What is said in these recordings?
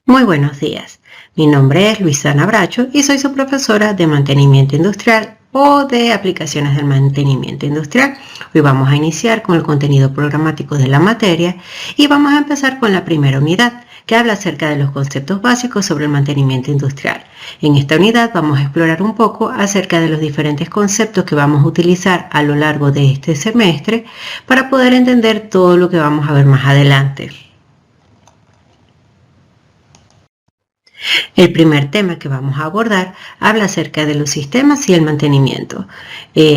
Muy buenos días. Mi nombre es Luisana Bracho y soy su profesora de mantenimiento industrial o de aplicaciones del mantenimiento industrial. Hoy vamos a iniciar con el contenido programático de la materia y vamos a empezar con la primera unidad, que habla acerca de los conceptos básicos sobre el mantenimiento industrial. En esta unidad vamos a explorar un poco acerca de los diferentes conceptos que vamos a utilizar a lo largo de este semestre para poder entender todo lo que vamos a ver más adelante. El primer tema que vamos a abordar habla acerca de los sistemas y el mantenimiento.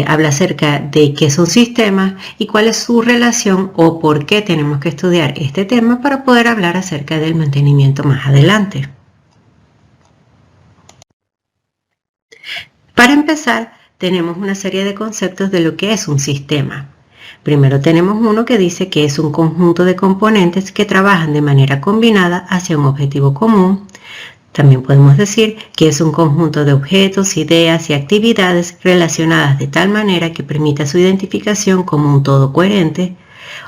Habla acerca de qué son sistemas y cuál es su relación o por qué tenemos que estudiar este tema para poder hablar acerca del mantenimiento más adelante. Para empezar, tenemos una serie de conceptos de lo que es un sistema. Primero tenemos uno que dice que es un conjunto de componentes que trabajan de manera combinada hacia un objetivo común. También podemos decir que es un conjunto de objetos, ideas y actividades relacionadas de tal manera que permita su identificación como un todo coherente,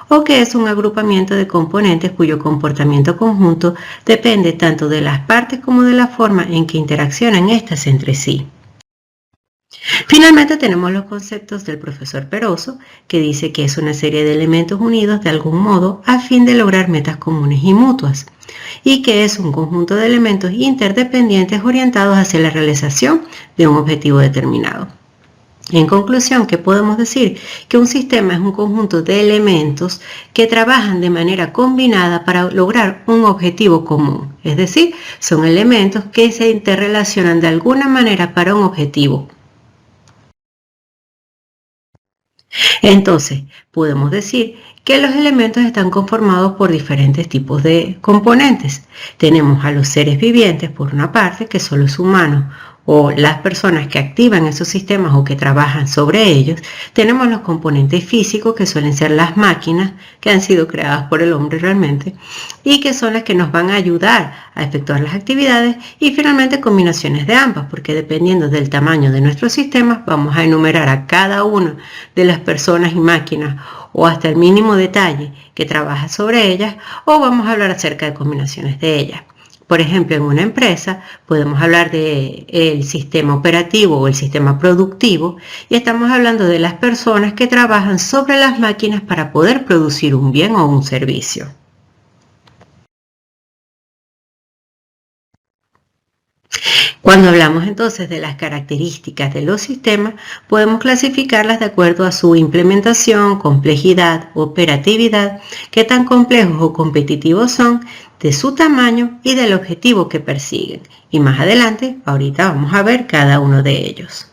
o que es un agrupamiento de componentes cuyo comportamiento conjunto depende tanto de las partes como de la forma en que interaccionan estas entre sí. Finalmente tenemos los conceptos del profesor Peroso, que dice que es una serie de elementos unidos de algún modo a fin de lograr metas comunes y mutuas, y que es un conjunto de elementos interdependientes orientados hacia la realización de un objetivo determinado. En conclusión, ¿qué podemos decir? Que un sistema es un conjunto de elementos que trabajan de manera combinada para lograr un objetivo común, es decir, son elementos que se interrelacionan de alguna manera para un objetivo. Entonces, podemos decir que los elementos están conformados por diferentes tipos de componentes. Tenemos a los seres vivientes, por una parte, que son los humanos o las personas que activan esos sistemas o que trabajan sobre ellos. Tenemos los componentes físicos, que suelen ser las máquinas que han sido creadas por el hombre realmente y que son las que nos van a ayudar a efectuar las actividades, y finalmente combinaciones de ambas, porque dependiendo del tamaño de nuestros sistemas vamos a enumerar a cada una de las personas y máquinas o hasta el mínimo detalle que trabaja sobre ellas, o vamos a hablar acerca de combinaciones de ellas. Por ejemplo, en una empresa podemos hablar del sistema operativo o el sistema productivo, y estamos hablando de las personas que trabajan sobre las máquinas para poder producir un bien o un servicio. Cuando hablamos entonces de las características de los sistemas, podemos clasificarlas de acuerdo a su implementación, complejidad, operatividad, qué tan complejos o competitivos son, de su tamaño y del objetivo que persiguen. Y más adelante, ahorita vamos a ver cada uno de ellos.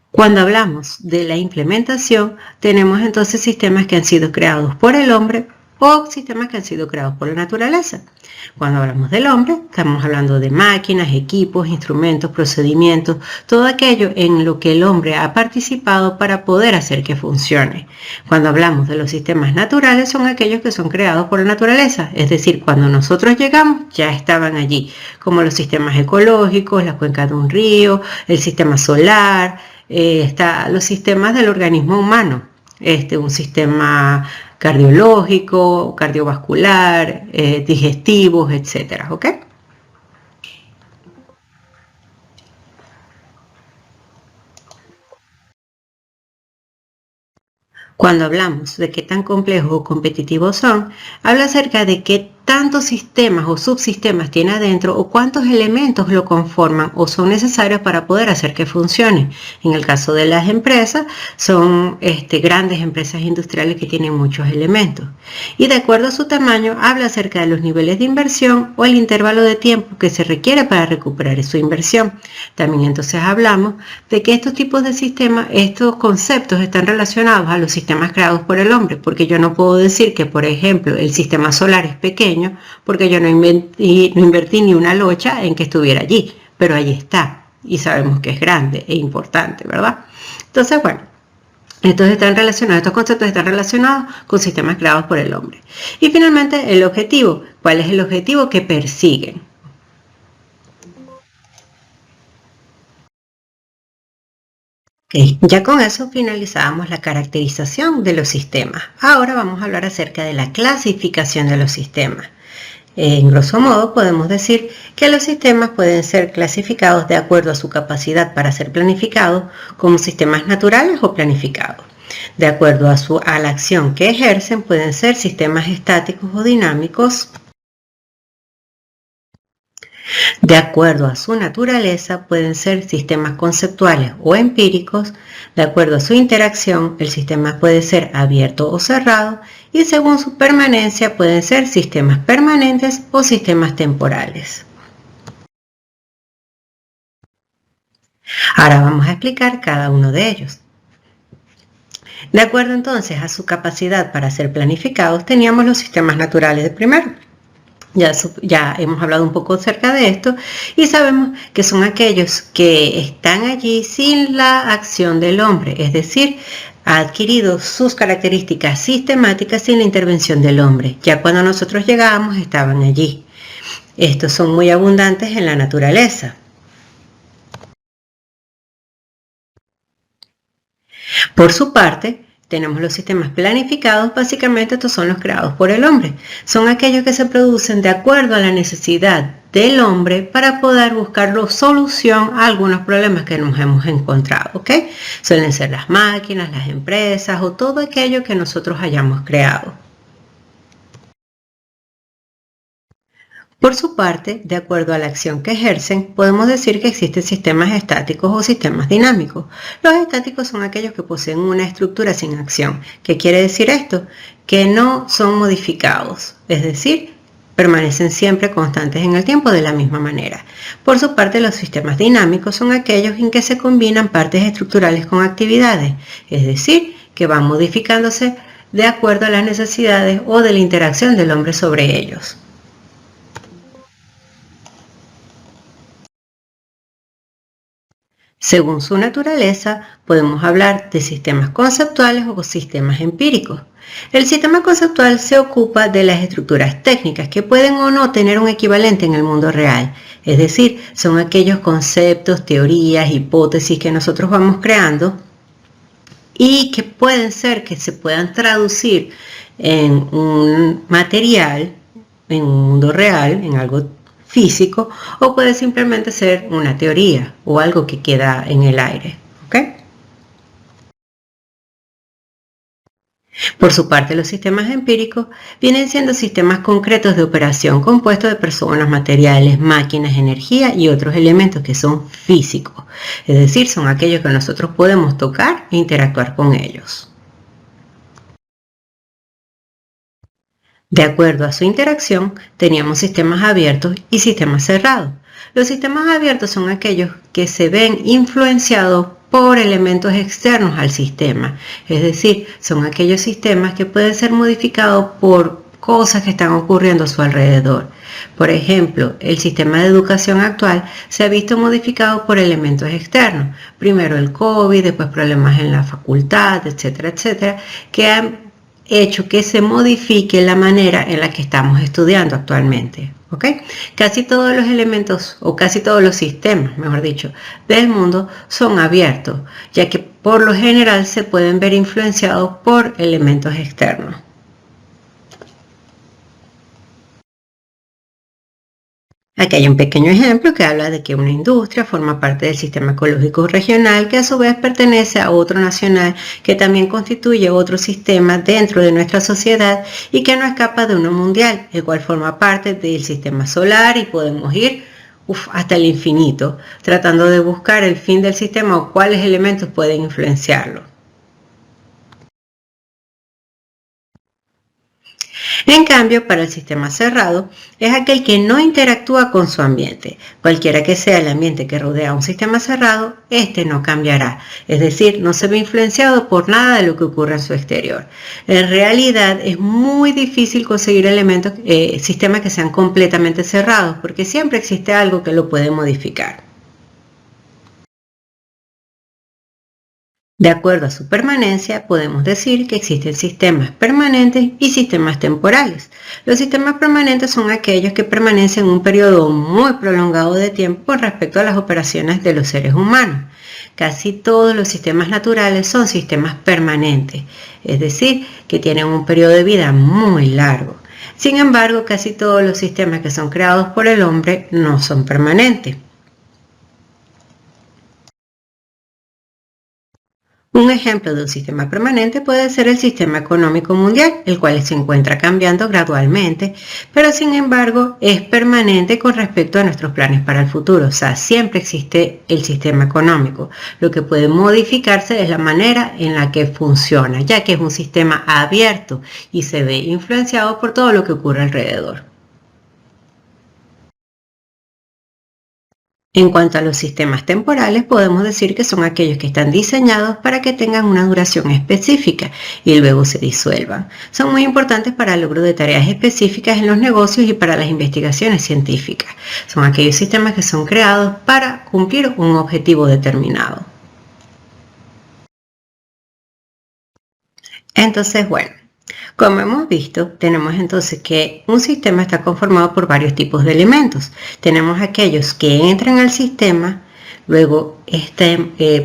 Cuando hablamos de la implementación, tenemos entonces sistemas que han sido creados por el hombre o sistemas que han sido creados por la naturaleza. Cuando hablamos del hombre, estamos hablando de máquinas, equipos, instrumentos, procedimientos, todo aquello en lo que el hombre ha participado para poder hacer que funcione. Cuando hablamos de los sistemas naturales, son aquellos que son creados por la naturaleza, es decir, cuando nosotros llegamos ya estaban allí, como los sistemas ecológicos, la cuenca de un río, el sistema solar, los sistemas del organismo humano, un sistema cardiológico, cardiovascular, digestivos, etcétera, ¿ok? Cuando hablamos de qué tan complejos o competitivos son, habla acerca de qué tantos sistemas o subsistemas tiene adentro o cuántos elementos lo conforman o son necesarios para poder hacer que funcione. En el caso de las empresas, son grandes empresas industriales que tienen muchos elementos. Y de acuerdo a su tamaño, habla acerca de los niveles de inversión o el intervalo de tiempo que se requiere para recuperar su inversión. También entonces hablamos de que estos tipos de sistemas, estos conceptos están relacionados a los sistemas creados por el hombre, porque yo no puedo decir que, por ejemplo, el sistema solar es pequeño, porque yo no invertí ni una locha en que estuviera allí, pero allí está, y sabemos que es grande e importante, ¿verdad? Entonces, bueno, estos conceptos están relacionados con sistemas creados por el hombre. Y finalmente, el objetivo. ¿Cuál es el objetivo que persiguen? Ok, ya con eso finalizamos la caracterización de los sistemas. Ahora vamos a hablar acerca de la clasificación de los sistemas. En grosso modo podemos decir que los sistemas pueden ser clasificados de acuerdo a su capacidad para ser planificados como sistemas naturales o planificados. De acuerdo a la acción que ejercen pueden ser sistemas estáticos o dinámicos. De acuerdo a su naturaleza, pueden ser sistemas conceptuales o empíricos. De acuerdo a su interacción, el sistema puede ser abierto o cerrado. Y según su permanencia, pueden ser sistemas permanentes o sistemas temporales. Ahora vamos a explicar cada uno de ellos. De acuerdo entonces a su capacidad para ser planificados, teníamos los sistemas naturales de primero. Ya hemos hablado un poco acerca de esto y sabemos que son aquellos que están allí sin la acción del hombre, es decir, ha adquirido sus características sistemáticas sin la intervención del hombre. Ya cuando nosotros llegábamos estaban allí. Estos son muy abundantes en la naturaleza. Por su parte, tenemos los sistemas planificados. Básicamente estos son los creados por el hombre. Son aquellos que se producen de acuerdo a la necesidad del hombre para poder buscar solución a algunos problemas que nos hemos encontrado, ¿ok? Suelen ser las máquinas, las empresas o todo aquello que nosotros hayamos creado. Por su parte, de acuerdo a la acción que ejercen, podemos decir que existen sistemas estáticos o sistemas dinámicos. Los estáticos son aquellos que poseen una estructura sin acción. ¿Qué quiere decir esto? Que no son modificados, es decir, permanecen siempre constantes en el tiempo de la misma manera. Por su parte, los sistemas dinámicos son aquellos en que se combinan partes estructurales con actividades, es decir, que van modificándose de acuerdo a las necesidades o de la interacción del hombre sobre ellos. Según su naturaleza, podemos hablar de sistemas conceptuales o sistemas empíricos. El sistema conceptual se ocupa de las estructuras técnicas que pueden o no tener un equivalente en el mundo real. Es decir, son aquellos conceptos, teorías, hipótesis que nosotros vamos creando y que pueden ser que se puedan traducir en un material, en un mundo real, en algo físico, o puede simplemente ser una teoría o algo que queda en el aire, ¿ok? Por su parte, los sistemas empíricos vienen siendo sistemas concretos de operación compuestos de personas, materiales, máquinas, energía y otros elementos que son físicos, es decir, son aquellos que nosotros podemos tocar e interactuar con ellos. De acuerdo a su interacción, teníamos sistemas abiertos y sistemas cerrados. Los sistemas abiertos son aquellos que se ven influenciados por elementos externos al sistema, es decir, son aquellos sistemas que pueden ser modificados por cosas que están ocurriendo a su alrededor. Por ejemplo, el sistema de educación actual se ha visto modificado por elementos externos. Primero el COVID, después problemas en la facultad, etcétera, etcétera, que han hecho que se modifique la manera en la que estamos estudiando actualmente. ¿Ok? Casi todos los elementos o casi todos los sistemas, mejor dicho, del mundo son abiertos, ya que por lo general se pueden ver influenciados por elementos externos. Aquí hay un pequeño ejemplo que habla de que una industria forma parte del sistema ecológico regional que a su vez pertenece a otro nacional que también constituye otro sistema dentro de nuestra sociedad y que no escapa de uno mundial, el cual forma parte del sistema solar y podemos ir hasta el infinito, tratando de buscar el fin del sistema o cuáles elementos pueden influenciarlo. En cambio, para el sistema cerrado, es aquel que no interactúa con su ambiente. Cualquiera que sea el ambiente que rodea a un sistema cerrado, este no cambiará. Es decir, no se ve influenciado por nada de lo que ocurre en su exterior. En realidad, es muy difícil conseguir elementos, sistemas que sean completamente cerrados, porque siempre existe algo que lo puede modificar. De acuerdo a su permanencia, podemos decir que existen sistemas permanentes y sistemas temporales. Los sistemas permanentes son aquellos que permanecen un periodo muy prolongado de tiempo con respecto a las operaciones de los seres humanos. casi todos los sistemas naturales son sistemas permanentes, es decir, que tienen un periodo de vida muy largo. Sin embargo, casi todos los sistemas que son creados por el hombre no son permanentes. Un ejemplo de un sistema permanente puede ser el sistema económico mundial, el cual se encuentra cambiando gradualmente, pero sin embargo es permanente con respecto a nuestros planes para el futuro. O sea, siempre existe el sistema económico. Lo que puede modificarse es la manera en la que funciona, ya que es un sistema abierto y se ve influenciado por todo lo que ocurre alrededor. En cuanto a los sistemas temporales, podemos decir que son aquellos que están diseñados para que tengan una duración específica y luego se disuelvan. Son muy importantes para el logro de tareas específicas en los negocios y para las investigaciones científicas. Son aquellos sistemas que son creados para cumplir un objetivo determinado. Entonces, bueno, como hemos visto, tenemos entonces que un sistema está conformado por varios tipos de elementos. Tenemos aquellos que entran al sistema, luego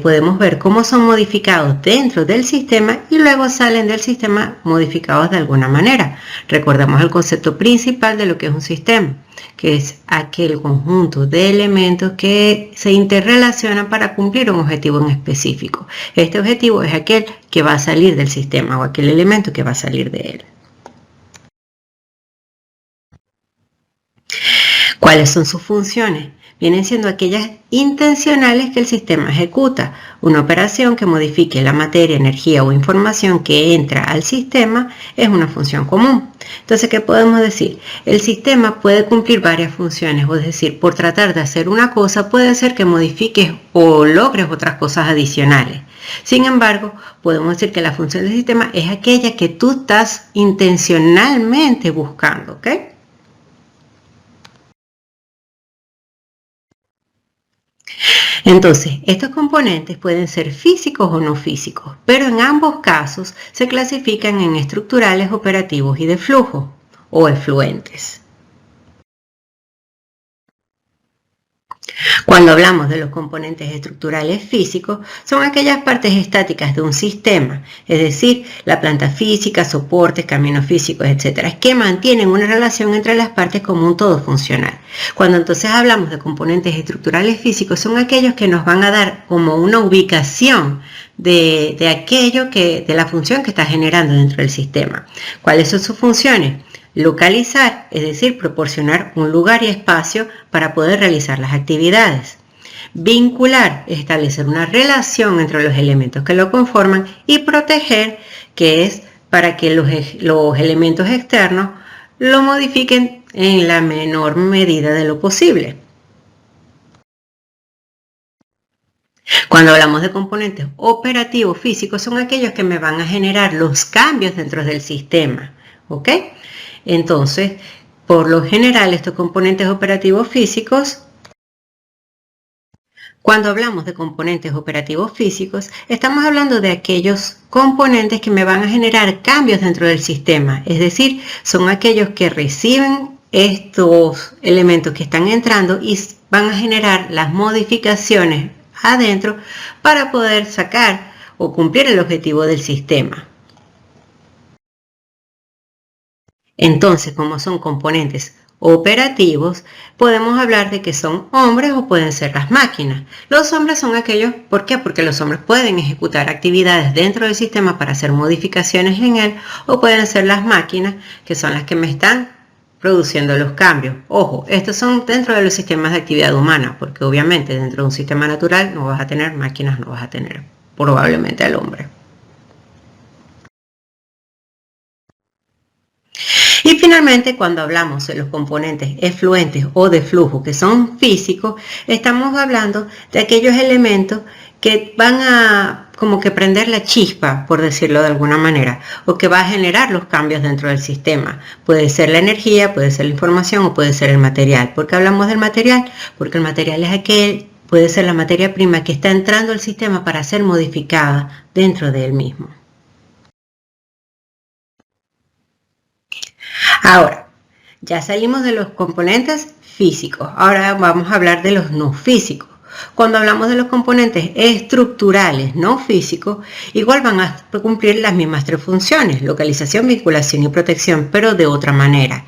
podemos ver cómo son modificados dentro del sistema y luego salen del sistema modificados de alguna manera. Recordemos el concepto principal de lo que es un sistema, que es aquel conjunto de elementos que se interrelacionan para cumplir un objetivo en específico. Este objetivo es aquel que va a salir del sistema o aquel elemento que va a salir de él. ¿Cuáles son sus funciones? Vienen siendo aquellas intencionales que el sistema ejecuta. Una operación que modifique la materia, energía o información que entra al sistema es una función común. Entonces, ¿qué podemos decir? El sistema puede cumplir varias funciones, es decir, por tratar de hacer una cosa puede ser que modifiques o logres otras cosas adicionales. Sin embargo, podemos decir que la función del sistema es aquella que tú estás intencionalmente buscando, ¿ok? Entonces, estos componentes pueden ser físicos o no físicos, pero en ambos casos se clasifican en estructurales, operativos y de flujo o efluentes. Cuando hablamos de los componentes estructurales físicos, son aquellas partes estáticas de un sistema, es decir, la planta física, soportes, caminos físicos, etcétera, que mantienen una relación entre las partes como un todo funcional. Cuando entonces hablamos de componentes estructurales físicos, son aquellos que nos van a dar como una ubicación de aquello de la función que está generando dentro del sistema. ¿Cuáles son sus funciones? Localizar, es decir, proporcionar un lugar y espacio para poder realizar las actividades. Vincular, establecer una relación entre los elementos que lo conforman. Y proteger, que es para que los elementos externos lo modifiquen en la menor medida de lo posible. Cuando hablamos de componentes operativos físicos, son aquellos que me van a generar los cambios dentro del sistema, ¿ok? Entonces, por lo general, estos componentes operativos físicos, cuando hablamos de componentes operativos físicos, estamos hablando de aquellos componentes que me van a generar cambios dentro del sistema. Es decir, son aquellos que reciben estos elementos que están entrando y van a generar las modificaciones adentro para poder sacar o cumplir el objetivo del sistema. Entonces, como son componentes operativos, podemos hablar de que son hombres o pueden ser las máquinas. Los hombres son aquellos, ¿por qué? Porque los hombres pueden ejecutar actividades dentro del sistema para hacer modificaciones en él, o pueden ser las máquinas, que son las que me están produciendo los cambios. Ojo, estos son dentro de los sistemas de actividad humana, porque obviamente dentro de un sistema natural no vas a tener máquinas, no vas a tener probablemente al hombre. Y finalmente, cuando hablamos de los componentes efluentes o de flujo que son físicos, estamos hablando de aquellos elementos que van a como que prender la chispa, por decirlo de alguna manera, o que va a generar los cambios dentro del sistema. Puede ser la energía, puede ser la información o puede ser el material. ¿Por qué hablamos del material? Porque el material es aquel, puede ser la materia prima que está entrando al sistema para ser modificada dentro de él mismo. Ahora, ya salimos de los componentes físicos. Ahora vamos a hablar de los no físicos. Cuando hablamos de los componentes estructurales no físicos, igual van a cumplir las mismas tres funciones: localización, vinculación y protección, pero de otra manera.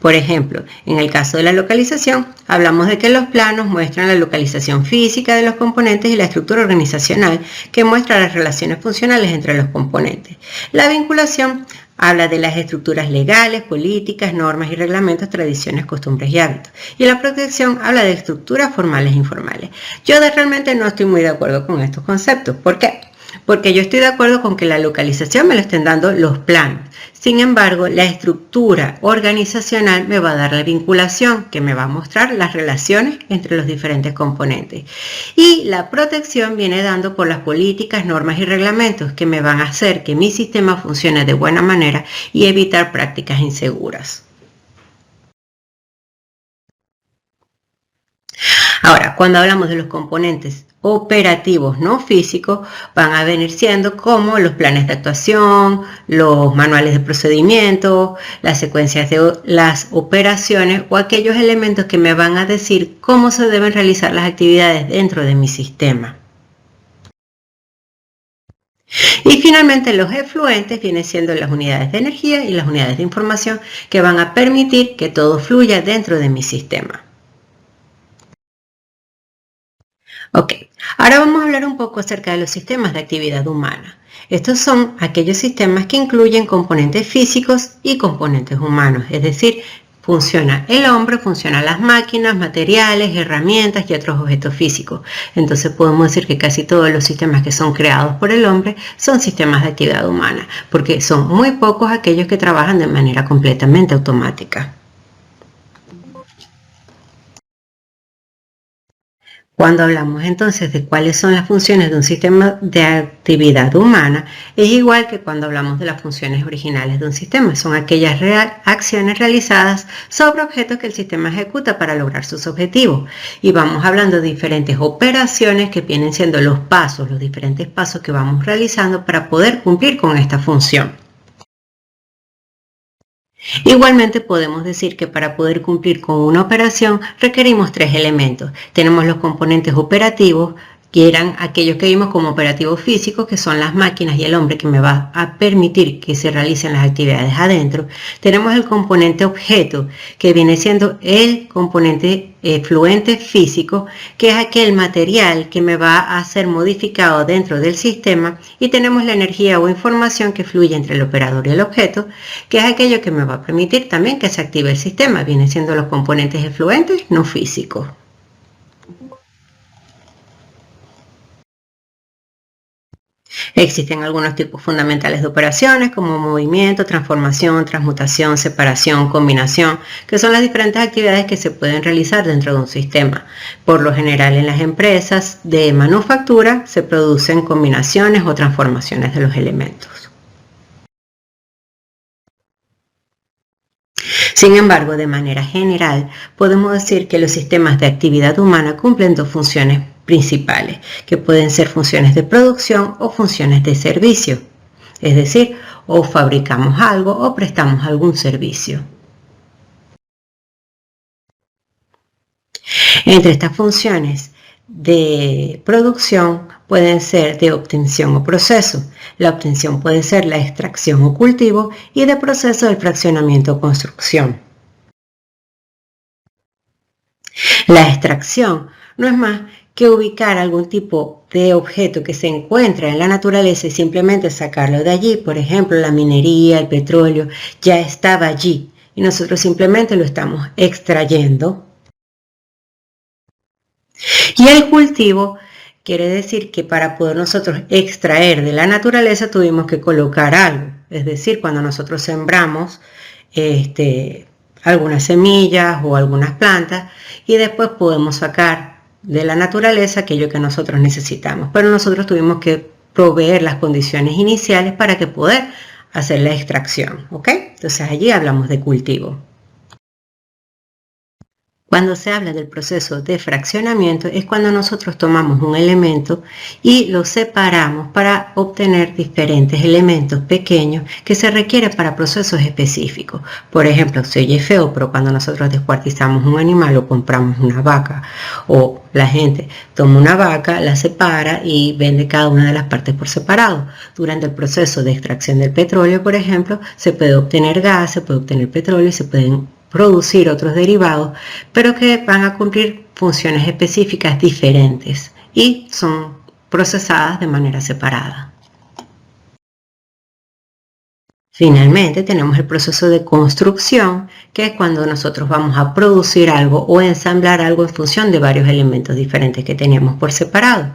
Por ejemplo, en el caso de la localización, hablamos de que los planos muestran la localización física de los componentes y la estructura organizacional que muestra las relaciones funcionales entre los componentes. La vinculación habla de las estructuras legales, políticas, normas y reglamentos, tradiciones, costumbres y hábitos. Y la protección habla de estructuras formales e informales. Yo realmente no estoy muy de acuerdo con estos conceptos. ¿Por qué? Porque yo estoy de acuerdo con que la localización me lo estén dando los planos. Sin embargo, la estructura organizacional me va a dar la vinculación, que me va a mostrar las relaciones entre los diferentes componentes. Y la protección viene dando por las políticas, normas y reglamentos que me van a hacer que mi sistema funcione de buena manera y evitar prácticas inseguras. Ahora, cuando hablamos de los componentes operativos no físicos, van a venir siendo como los planes de actuación, los manuales de procedimiento, las secuencias de las operaciones o aquellos elementos que me van a decir cómo se deben realizar las actividades dentro de mi sistema. Y finalmente los efluentes vienen siendo las unidades de energía y las unidades de información que van a permitir que todo fluya dentro de mi sistema. Ok, ahora vamos a hablar un poco acerca de los sistemas de actividad humana. Estos son aquellos sistemas que incluyen componentes físicos y componentes humanos, es decir, funciona el hombre, funcionan las máquinas, materiales, herramientas y otros objetos físicos. Entonces podemos decir que casi todos los sistemas que son creados por el hombre son sistemas de actividad humana, porque son muy pocos aquellos que trabajan de manera completamente automática. Cuando hablamos entonces de cuáles son las funciones de un sistema de actividad humana, es igual que cuando hablamos de las funciones originales de un sistema. Son aquellas acciones realizadas sobre objetos que el sistema ejecuta para lograr sus objetivos. Y vamos hablando de diferentes operaciones que vienen siendo los pasos, los diferentes pasos que vamos realizando para poder cumplir con esta función. Igualmente podemos decir que para poder cumplir con una operación requerimos tres elementos. Tenemos los componentes operativos, que eran aquellos que vimos como operativos físicos, que son las máquinas y el hombre que me va a permitir que se realicen las actividades adentro. Tenemos el componente objeto, que viene siendo el componente fluente físico, que es aquel material que me va a ser modificado dentro del sistema. Y tenemos la energía o información que fluye entre el operador y el objeto, que es aquello que me va a permitir también que se active el sistema. Vienen siendo los componentes efluentes no físicos. Existen algunos tipos fundamentales de operaciones como movimiento, transformación, transmutación, separación, combinación, que son las diferentes actividades que se pueden realizar dentro de un sistema. Por lo general en las empresas de manufactura se producen combinaciones o transformaciones de los elementos. Sin embargo, de manera general, podemos decir que los sistemas de actividad humana cumplen dos funciones principales, que pueden ser funciones de producción o funciones de servicio. Es decir, o fabricamos algo o prestamos algún servicio. Entre estas funciones de producción pueden ser de obtención o proceso. La obtención puede ser la extracción o cultivo y de proceso el fraccionamiento o construcción. La extracción no es más que ubicar algún tipo de objeto que se encuentra en la naturaleza y simplemente sacarlo de allí. Por ejemplo, la minería, el petróleo, ya estaba allí y nosotros simplemente lo estamos extrayendo. Y el cultivo quiere decir que para poder nosotros extraer de la naturaleza tuvimos que colocar algo. Es decir, cuando nosotros sembramos algunas semillas o algunas plantas y después podemos sacar de la naturaleza aquello que nosotros necesitamos. Pero nosotros tuvimos que proveer las condiciones iniciales para que poder hacer la extracción. ¿Ok? Entonces allí hablamos de cultivo. Cuando se habla del proceso de fraccionamiento es cuando nosotros tomamos un elemento y lo separamos para obtener diferentes elementos pequeños que se requieren para procesos específicos. Por ejemplo, se oye feo, pero cuando nosotros descuartizamos un animal o compramos una vaca, o la gente toma una vaca, la separa y vende cada una de las partes por separado. Durante el proceso de extracción del petróleo, por ejemplo, se puede obtener gas, se puede obtener petróleo y se pueden producir otros derivados, pero que van a cumplir funciones específicas diferentes y son procesadas de manera separada. Finalmente tenemos el proceso de construcción, que es cuando nosotros vamos a producir algo o ensamblar algo en función de varios elementos diferentes que teníamos por separado.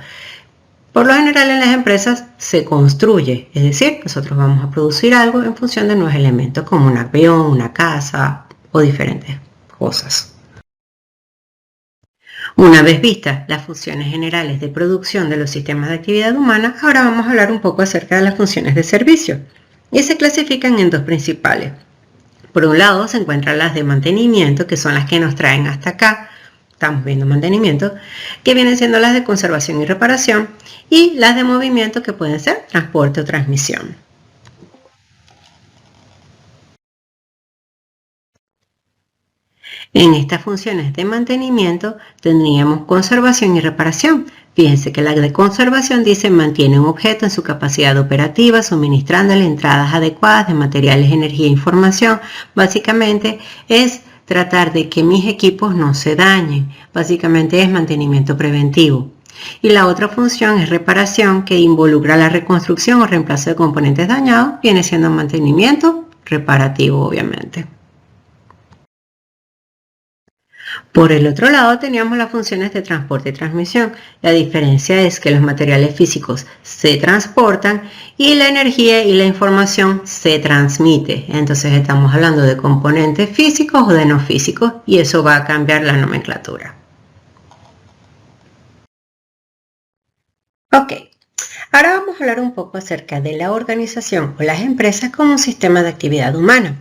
Por lo general en las empresas se construye, es decir, nosotros vamos a producir algo en función de nuevos elementos como un avión, una casa o diferentes cosas. Una vez vistas las funciones generales de producción de los sistemas de actividad humana, ahora vamos a hablar un poco acerca de las funciones de servicio. Y se clasifican en dos principales. Por un lado se encuentran las de mantenimiento, que son las que nos traen hasta acá. Estamos viendo mantenimiento, que vienen siendo las de conservación y reparación, y las de movimiento, que pueden ser transporte o transmisión. En estas funciones de mantenimiento tendríamos conservación y reparación. Fíjense que la de conservación dice mantiene un objeto en su capacidad operativa, suministrándole entradas adecuadas de materiales, energía e información. Básicamente es tratar de que mis equipos no se dañen. Básicamente es mantenimiento preventivo. Y la otra función es reparación, que involucra la reconstrucción o reemplazo de componentes dañados. Viene siendo mantenimiento reparativo, obviamente. Por el otro lado teníamos las funciones de transporte y transmisión. La diferencia es que los materiales físicos se transportan y la energía y la información se transmite. Entonces estamos hablando de componentes físicos o de no físicos, y eso va a cambiar la nomenclatura. Ok, ahora vamos a hablar un poco acerca de la organización o las empresas como un sistema de actividad humana.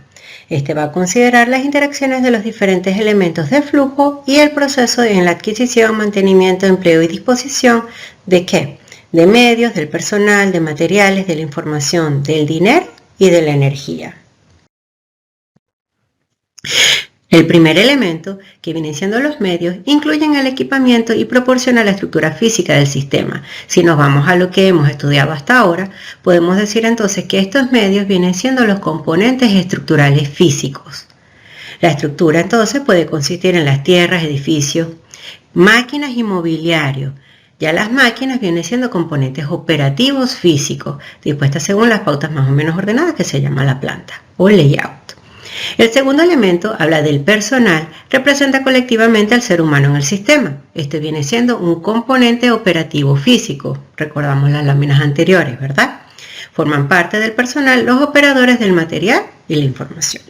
Este va a considerar las interacciones de los diferentes elementos de flujo y el proceso en la adquisición, mantenimiento, empleo y disposición de ¿qué? De medios, del personal, de materiales, de la información, del dinero y de la energía. El primer elemento, que vienen siendo los medios, incluyen el equipamiento y proporciona la estructura física del sistema. Si nos vamos a lo que hemos estudiado hasta ahora, podemos decir entonces que estos medios vienen siendo los componentes estructurales físicos. La estructura entonces puede consistir en las tierras, edificios, máquinas y mobiliario. Ya las máquinas vienen siendo componentes operativos físicos, dispuestas según las pautas más o menos ordenadas que se llama la planta o layout. El segundo elemento habla del personal, representa colectivamente al ser humano en el sistema. Este viene siendo un componente operativo físico. Recordamos las láminas anteriores, ¿verdad? Forman parte del personal los operadores del material y la información.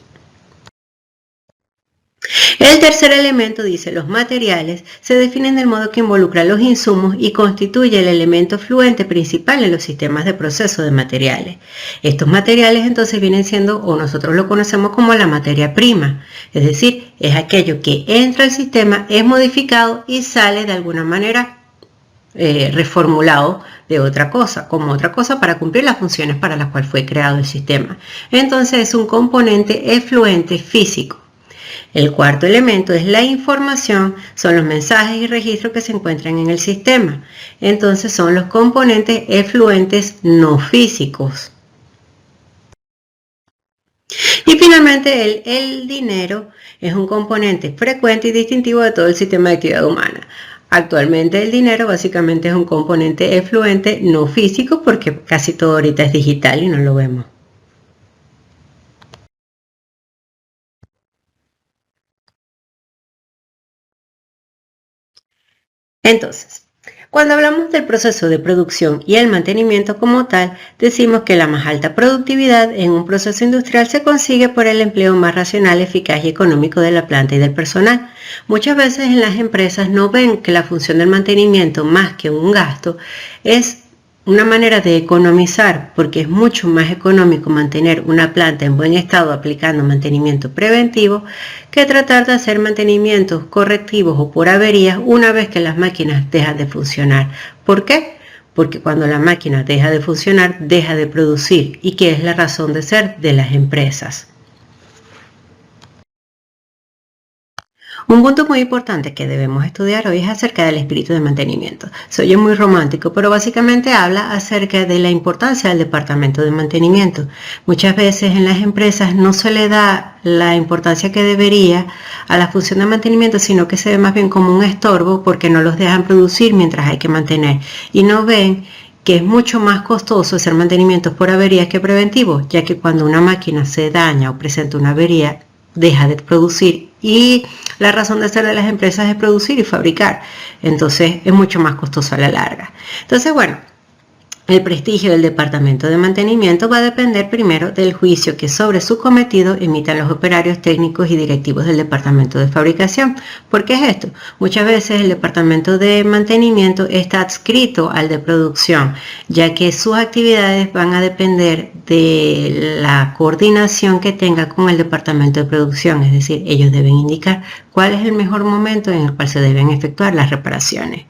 El tercer elemento dice los materiales se definen del modo que involucra los insumos y constituye el elemento fluente principal en los sistemas de proceso de materiales. Estos materiales entonces vienen siendo, o nosotros lo conocemos como la materia prima, es decir, es aquello que entra al sistema, es modificado y sale de alguna manera reformulado de otra cosa, como otra cosa para cumplir las funciones para las cuales fue creado el sistema. Entonces es un componente efluente físico. El cuarto elemento es la información, son los mensajes y registros que se encuentran en el sistema. Entonces son los componentes efluentes no físicos. Y finalmente el dinero es un componente frecuente y distintivo de todo el sistema de actividad humana. Actualmente el dinero básicamente es un componente efluente no físico porque casi todo ahorita es digital y no lo vemos. Entonces, cuando hablamos del proceso de producción y el mantenimiento como tal, decimos que la más alta productividad en un proceso industrial se consigue por el empleo más racional, eficaz y económico de la planta y del personal. Muchas veces en las empresas no ven que la función del mantenimiento, más que un gasto, es una manera de economizar, porque es mucho más económico mantener una planta en buen estado aplicando mantenimiento preventivo que tratar de hacer mantenimientos correctivos o por averías una vez que las máquinas dejan de funcionar. ¿Por qué? Porque cuando la máquina deja de funcionar, deja de producir, y que es la razón de ser de las empresas. Un punto muy importante que debemos estudiar hoy es acerca del espíritu de mantenimiento. Se oye muy romántico, pero básicamente habla acerca de la importancia del departamento de mantenimiento. Muchas veces en las empresas no se le da la importancia que debería a la función de mantenimiento, sino que se ve más bien como un estorbo porque no los dejan producir mientras hay que mantener. Y no ven que es mucho más costoso hacer mantenimientos por averías que preventivos, ya que cuando una máquina se daña o presenta una avería, deja de producir, y la razón de ser de las empresas es producir y fabricar, entonces es mucho más costoso a la larga. Entonces, bueno, el prestigio del departamento de mantenimiento va a depender primero del juicio que sobre su cometido emitan los operarios técnicos y directivos del departamento de fabricación. ¿Por qué es esto? Muchas veces el departamento de mantenimiento está adscrito al de producción, ya que sus actividades van a depender de la coordinación que tenga con el departamento de producción, es decir, ellos deben indicar cuál es el mejor momento en el cual se deben efectuar las reparaciones.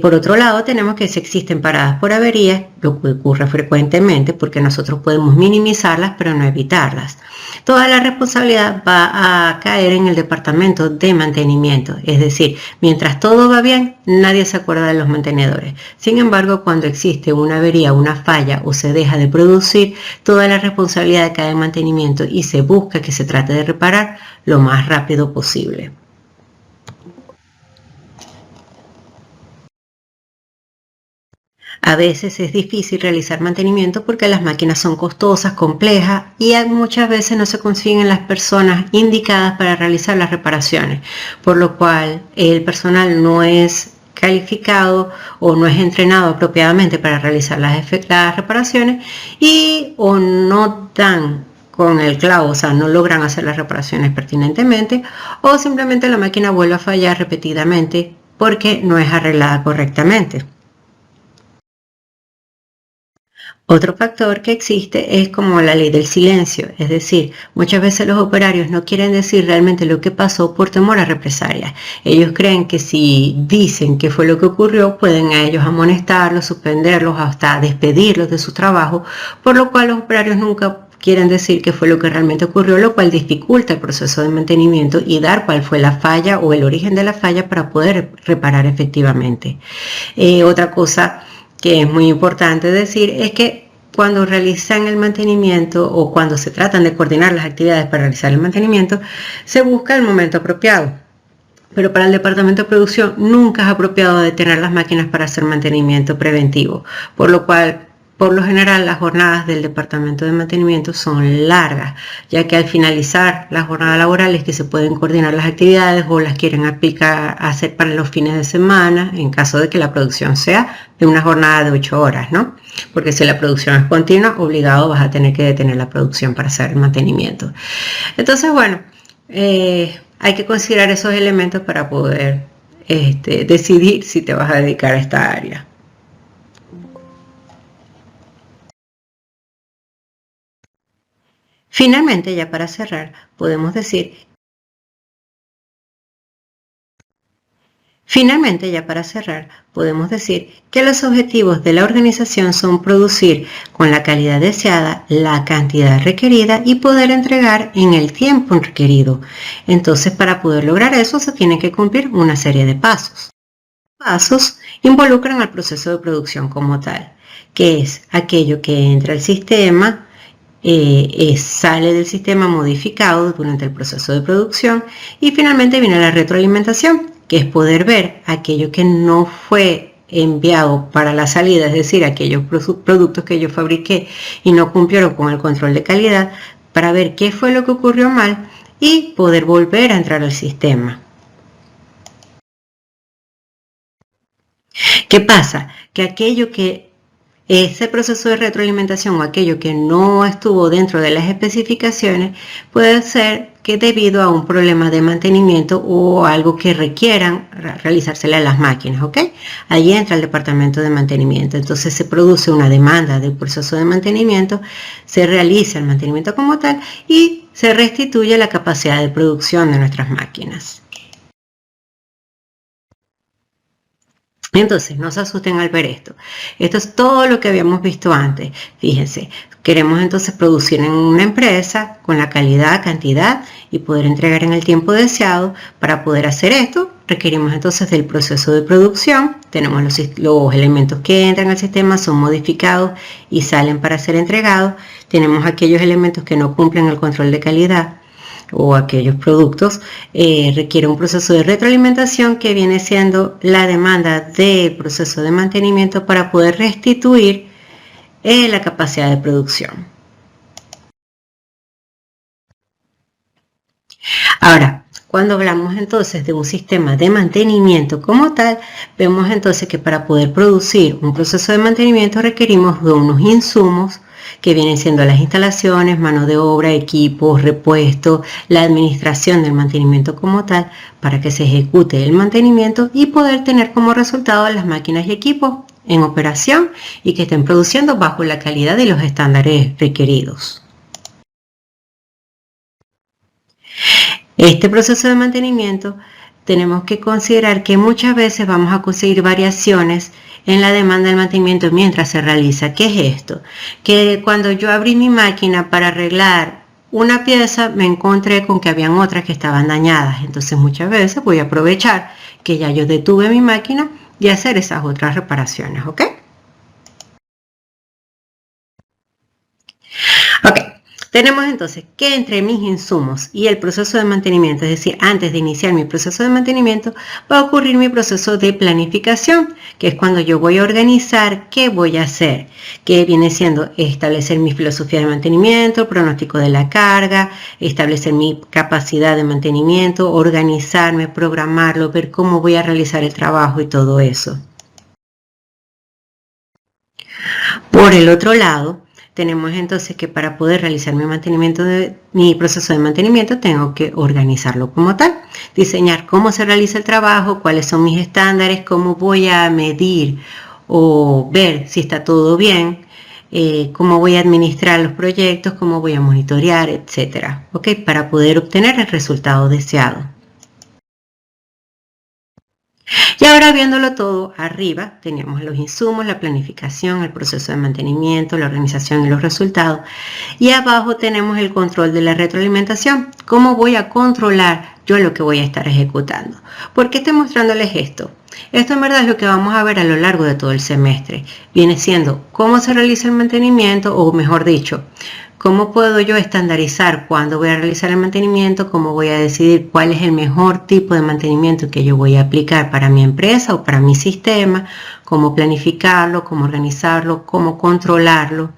Por otro lado, tenemos que si existen paradas por averías, lo que ocurre frecuentemente porque nosotros podemos minimizarlas pero no evitarlas. Toda la responsabilidad va a caer en el departamento de mantenimiento, es decir, mientras todo va bien, nadie se acuerda de los mantenedores. Sin embargo, cuando existe una avería, una falla o se deja de producir, toda la responsabilidad cae en mantenimiento y se busca que se trate de reparar lo más rápido posible. A veces es difícil realizar mantenimiento porque las máquinas son costosas, complejas, y muchas veces no se consiguen las personas indicadas para realizar las reparaciones, por lo cual el personal no es calificado o no es entrenado apropiadamente para realizar las reparaciones, y o no dan con el clavo, o sea, no logran hacer las reparaciones pertinentemente, o simplemente la máquina vuelve a fallar repetidamente porque no es arreglada correctamente. Otro factor que existe es como la ley del silencio, es decir, muchas veces los operarios no quieren decir realmente lo que pasó por temor a represalias. Ellos creen que si dicen qué fue lo que ocurrió, pueden a ellos amonestarlos, suspenderlos, hasta despedirlos de su trabajo, por lo cual los operarios nunca quieren decir qué fue lo que realmente ocurrió, lo cual dificulta el proceso de mantenimiento y dar cuál fue la falla o el origen de la falla para poder reparar efectivamente. Otra cosa que es muy importante decir es que cuando realizan el mantenimiento o cuando se tratan de coordinar las actividades para realizar el mantenimiento, se busca el momento apropiado. Pero para el departamento de producción nunca es apropiado detener las máquinas para hacer mantenimiento preventivo, por lo cual por lo general las jornadas del departamento de mantenimiento son largas, ya que al finalizar la jornada laboral es que se pueden coordinar las actividades o las quieren aplicar hacer para los fines de semana, en caso de que la producción sea de una jornada de 8 horas, ¿no? Porque si la producción es continua, obligado vas a tener que detener la producción para hacer el mantenimiento. Entonces, bueno, hay que considerar esos elementos para poder decidir si te vas a dedicar a esta área. Finalmente, ya para cerrar, podemos decir Finalmente, ya para cerrar, podemos decir que los objetivos de la organización son producir con la calidad deseada, la cantidad requerida y poder entregar en el tiempo requerido. Entonces, para poder lograr eso, se tiene que cumplir una serie de pasos. Pasos involucran al proceso de producción como tal, que es aquello que entra al sistema, sale del sistema modificado durante el proceso de producción, y finalmente viene la retroalimentación, que es poder ver aquello que no fue enviado para la salida, es decir, aquellos productos que yo fabriqué y no cumplieron con el control de calidad, para ver qué fue lo que ocurrió mal y poder volver a entrar al sistema. ¿Qué pasa? Que aquello que Ese proceso de retroalimentación o aquello que no estuvo dentro de las especificaciones puede ser que debido a un problema de mantenimiento o algo que requieran realizársele a las máquinas, ¿ok? Ahí entra el departamento de mantenimiento. Entonces se produce una demanda del proceso de mantenimiento, se realiza el mantenimiento como tal y se restituye la capacidad de producción de nuestras máquinas. Entonces, no se asusten al ver esto. Esto es todo lo que habíamos visto antes. Fíjense, queremos entonces producir en una empresa con la calidad, cantidad y poder entregar en el tiempo deseado. Para poder hacer esto, requerimos entonces del proceso de producción. Tenemos los elementos que entran al sistema, son modificados y salen para ser entregados. Tenemos aquellos elementos que no cumplen el control de calidad o aquellos productos, requiere un proceso de retroalimentación que viene siendo la demanda del proceso de mantenimiento para poder restituir la capacidad de producción. Ahora, cuando hablamos entonces de un sistema de mantenimiento como tal, vemos entonces que para poder producir un proceso de mantenimiento requerimos de unos insumos que vienen siendo las instalaciones, mano de obra, equipos, repuestos, la administración del mantenimiento como tal, para que se ejecute el mantenimiento y poder tener como resultado las máquinas y equipos en operación y que estén produciendo bajo la calidad y los estándares requeridos. Este proceso de mantenimiento tenemos que considerar que muchas veces vamos a conseguir variaciones en la demanda del mantenimiento mientras se realiza. ¿Qué es esto? Que cuando yo abrí mi máquina para arreglar una pieza me encontré con que habían otras que estaban dañadas. Entonces muchas veces voy a aprovechar que ya yo detuve mi máquina y hacer esas otras reparaciones, ¿ok? Ok. Tenemos entonces que entre mis insumos y el proceso de mantenimiento, es decir, antes de iniciar mi proceso de mantenimiento, va a ocurrir mi proceso de planificación, que es cuando yo voy a organizar qué voy a hacer, que viene siendo establecer mi filosofía de mantenimiento, pronóstico de la carga, establecer mi capacidad de mantenimiento, organizarme, programarlo, ver cómo voy a realizar el trabajo y todo eso. Por el otro lado, tenemos entonces que para poder realizar mi proceso de mantenimiento tengo que organizarlo como tal, diseñar cómo se realiza el trabajo, cuáles son mis estándares, cómo voy a medir o ver si está todo bien, cómo voy a administrar los proyectos, cómo voy a monitorear, etcétera, ¿ok? Para poder obtener el resultado deseado. Y ahora viéndolo todo, arriba tenemos los insumos, la planificación, el proceso de mantenimiento, la organización y los resultados. Y abajo tenemos el control de la retroalimentación. ¿Cómo voy a controlar yo lo que voy a estar ejecutando? ¿Por qué estoy mostrándoles esto? Esto en verdad es lo que vamos a ver a lo largo de todo el semestre. Viene siendo cómo se realiza el mantenimiento, o mejor dicho, ¿cómo puedo yo estandarizar cuándo voy a realizar el mantenimiento? ¿Cómo voy a decidir cuál es el mejor tipo de mantenimiento que yo voy a aplicar para mi empresa o para mi sistema? ¿Cómo planificarlo? ¿Cómo organizarlo? ¿Cómo controlarlo?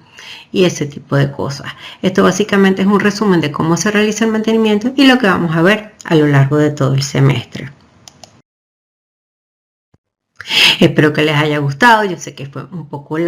Y ese tipo de cosas. Esto básicamente es un resumen de cómo se realiza el mantenimiento y lo que vamos a ver a lo largo de todo el semestre. Espero que les haya gustado. Yo sé que fue un poco largo.